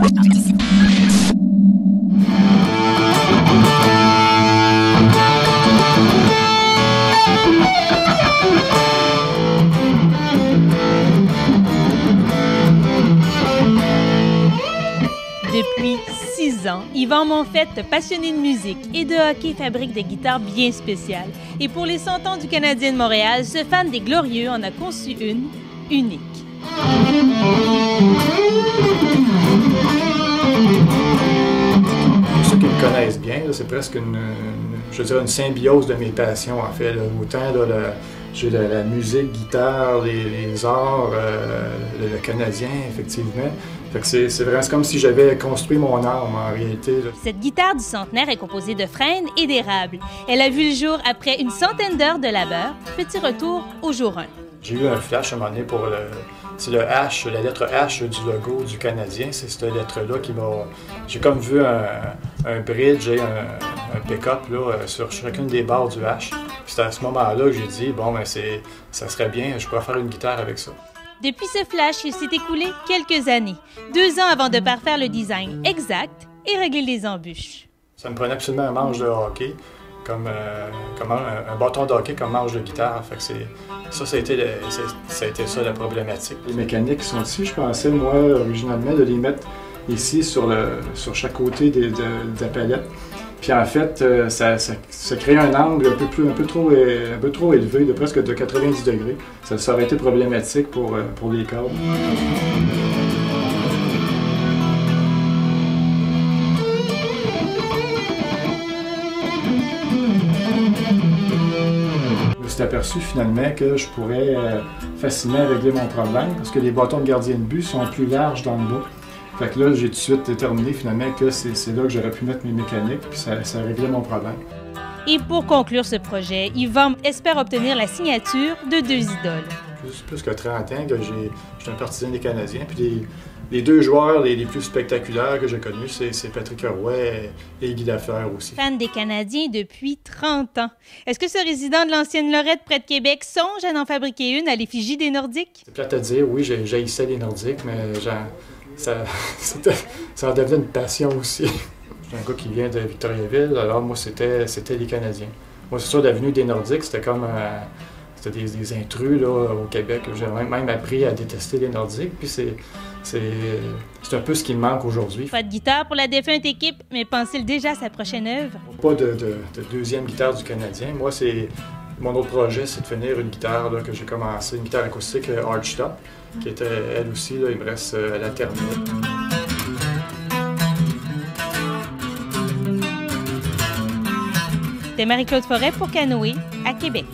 Depuis 6 ans, Yvan Monfette, passionné de musique et de hockey, fabrique des guitares bien spéciales. Et pour les 100 ans du Canadien de Montréal, ce fan des Glorieux en a conçu une unique. Pour ceux qui me connaissent bien, c'est presque une symbiose de mes passions, en fait. Là. Autant j'ai la musique, guitare, les arts, le Canadien, effectivement. Fait que c'est vraiment comme si j'avais construit mon âme, en réalité. Là. Cette guitare du centenaire est composée de frênes et d'érable. Elle a vu le jour après une centaine d'heures de labeur. Petit retour au jour 1. J'ai eu un flash à un moment donné pour c'est le H, la lettre H du logo du Canadien. C'est cette lettre-là qui m'a... J'ai comme vu un bridge et un pick-up là, sur chacune des barres du H. Puis c'est à ce moment-là que j'ai dit, bon, ben ça serait bien, je pourrais faire une guitare avec ça. Depuis ce flash, il s'est écoulé quelques années. 2 ans avant de parfaire le design exact et régler les embûches. Ça me prenait absolument un manche de hockey, comme un bâton de hockey comme manche de guitare. Fait que ça a été ça la problématique. Les mécaniques sont ici. Je pensais, moi, originalement, de les mettre ici sur chaque côté de la palette. Puis en fait, ça crée un angle un peu trop élevé, de presque de 90 degrés. Ça aurait été problématique pour les cordes. Je me suis aperçu finalement que je pourrais facilement régler mon problème parce que les bâtons de gardien de but sont plus larges dans le bas. Fait que là, j'ai tout de suite déterminé finalement que c'est là que j'aurais pu mettre mes mécaniques, puis ça réglait mon problème. Et pour conclure ce projet, Yvan espère obtenir la signature de 2 idoles. Plus que 30 ans que j'étais un partisan des Canadiens, puis les 2 joueurs les plus spectaculaires que j'ai connus, c'est Patrick Roy et Guy Lafleur aussi. Fan des Canadiens depuis 30 ans. Est-ce que ce résident de l'ancienne Lorette près de Québec songe à en fabriquer une à l'effigie des Nordiques? C'est plate à dire, oui, j'haïssais les Nordiques, mais ça en devenait une passion aussi. Je suis un gars qui vient de Victoriaville, alors moi c'était les Canadiens. Moi c'est sûr, l'avenue des Nordiques, c'était comme c'était des intrus là, au Québec. J'ai même appris à détester les Nordiques, puis c'est un peu ce qui me manque aujourd'hui. Pas de guitare pour la défunte équipe, mais pense-t-il déjà à sa prochaine œuvre? Pas de deuxième guitare du Canadien. Moi, mon autre projet, c'est de finir une guitare là, que j'ai commencé, une guitare acoustique Archtop, qui était elle aussi, là, il me reste à la terminer. C'était Marie-Claude Forêt pour Canoë, à Québec.